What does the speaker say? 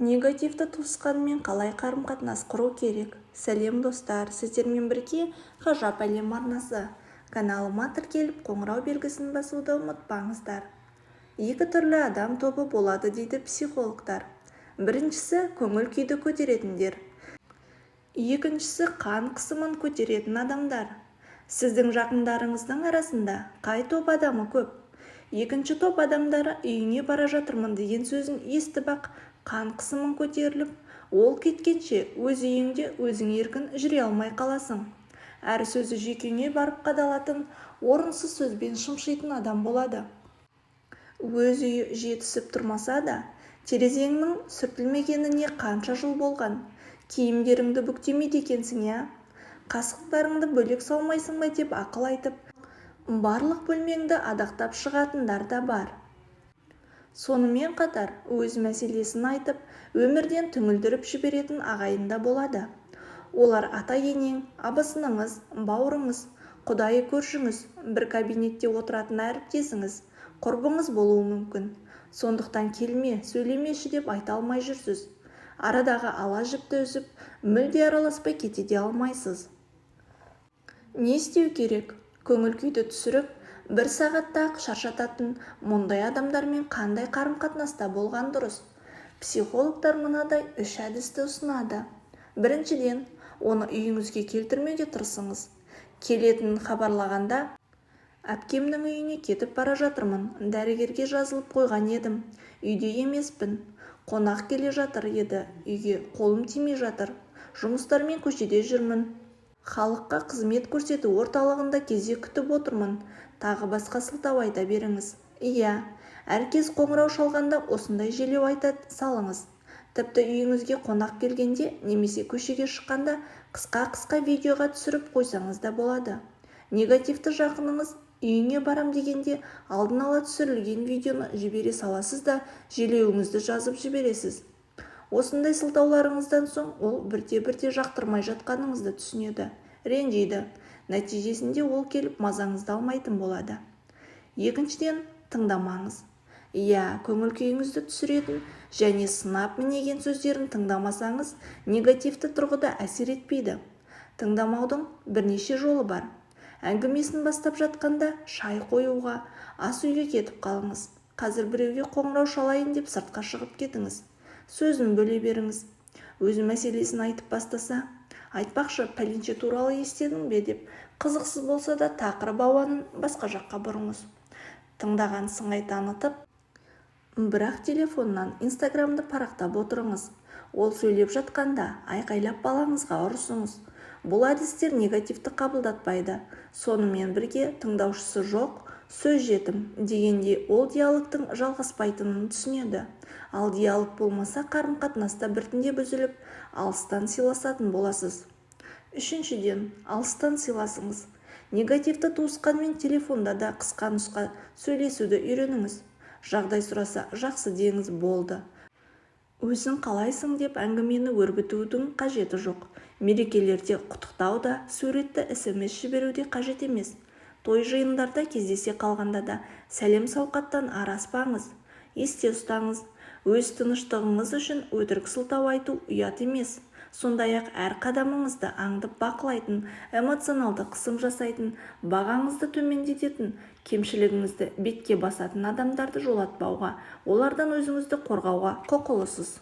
Негативті туысқанмен қалай қарым-қатынас құру керек? Сәлем достар, сіздермен бірге ғажап әлем арнасы. Каналыма тіркеліп қоңырау белгісін басуды ұмытпаңыздар. Екі түрлі адам тобы болады дейді психологтар. Біріншісі көңіл күйді көтеретіндер. Екіншісі қан қысымын көтеретін адамдар. Сіздің жақындарыңыздың арасында қай топ адамы көп? Екінші топ адамдары үйіне бара жатырмын деген сөзін естіп-ақ қан қысымың көтеріліп, ол кеткенше өз үйіңде өзің еркін жүре алмай қаласың. Әр сөзі жүйкеңе барып қадалатын, орынсыз сөзбен шымшитын адам болады. Өз үйі жетісіп тұрмаса да, терезеңнің сүртілмегеніне қанша жыл болған? Киімдеріңді бүктемейді екенсің, я? Қасықтарыңды бөлек салмайсың ба деп ақыл айтып, барлық бөлмеңді адақтап шығатындар да бар. Сонымен қатар өз мәселесін айтып, өмірден түңілдіріп жіберетін ағайын да болады. Олар ата-енең, абысыныңыз, бауырыңыз, құдайы көршіңіз, бір кабинетте отыратын әріптесіңіз, құрбыңыз болуы мүмкін. Сондықтан келме, сөйлемеші деп айта алмай жүрсіз. Арадағы ала жіпті үзіп, мүлде араласпай кете де алмайсыз. Не істеу керек? Көңіл күйді түсіріп, бір сағатта-ақ шаршататын мұндай адамдармен қандай қарым-қатынаста болған дұрыс? Психологтар мынадай 3 әдісті ұсынады. Біріншіден, оны үйіңізге келтірмеуге тырысыңыз. Келетінін хабарлағанда, әпкемнің үйіне кетіп бара жатырмын, дәрігерге жазылып қойған едім, үйде емеспін, қонақ келе жатыр еді, үйге қолым тимей жатыр, жұмыстармен көшеде жүрмін, халыққа қызмет көрсету орталығында кезек күтіп отырмын, тағы басқа сылтау айта беріңіз. Иә, әркез қоңырау шалғанда осындай желеу айта салыңыз. Тіпті үйіңізге қонақ келгенде немесе көшеге шыққанда қысқа видеоға түсіріп қойсаңыз да болады. Негативті жақыныңыз үйіңе барам дегенде алдын ала түсірілген видеоны жібере саласыз да желеуіңізді жазып жібересіз. Осындай сылтауларыңыздан соң ол бірте-бірте жақтырмай жатқаныңызды түсінеді, ренжиді. Нәтижесінде ол келіп мазаңызды алмайтын болады. Екіншіден, тыңдамаңыз. Иә, көңіл күйіңізді түсіретін және сынап мінеген сөздерін тыңдамасаңыз, негативті тұрғыда әсер етпейді. Тыңдамаудың бірнеше жолы бар. Әңгімесін бастап жатқанда шай қоюға, ас үйге кетіп қалыңыз. Қазір біреуге қоңырау шалайын деп сыртқа шығып кетіңіз. Сөзін бөле беріңіз. Өз мәселесін айтып бастаса, айтпақшы, пәленше туралы естедің бе деп, қызықсыз болса да тақырып ауанын басқа жаққа бұрыңыз. Тыңдаған сыңай танытып, бірақ телефоннан инстаграмды парақтап отырыңыз. Ол сөйлеп жатқанда айқайлап балаңызға ұрысыңыз. Бұл әдістер негативті қабылдатпайды. Сонымен бірге тыңдаушысы жоқ, сөз жетім дегенде ол диалогтың жалғаспайтынын түсінеді. Ал диалог болмаса қарым-қатынаста біртіндеп үзіліп, алыстан сыйласатын боласыз. Үшіншіден, алыстан сыйласыңыз. Негативті туысқанмен телефонда да қысқа нұсқа сөйлесуді үйреніңіз. Жағдай сұраса, жақсы деңіз, болды. Өзің қалайсың деп әңгімені өрбітудің қажеті жоқ. Мерекелерде құттықтау да, суретті SMS жіберуде қажет емес. Той жиындарда кездесе қалғанда да сәлем сауқаттан араспаңыз. Есте ұстаңыз, өз тыныштығыңыз үшін өтірік сылтау айту ұят емес. Сондай-ақ әр қадамыңызды аңдып бақылайтын, эмоционалды қысым жасайтын, бағаңызды төмендететін, кемшілігіңізді бетке басатын адамдарды жолатпауға, олардан өзіңізді қорғауға құқылысыз.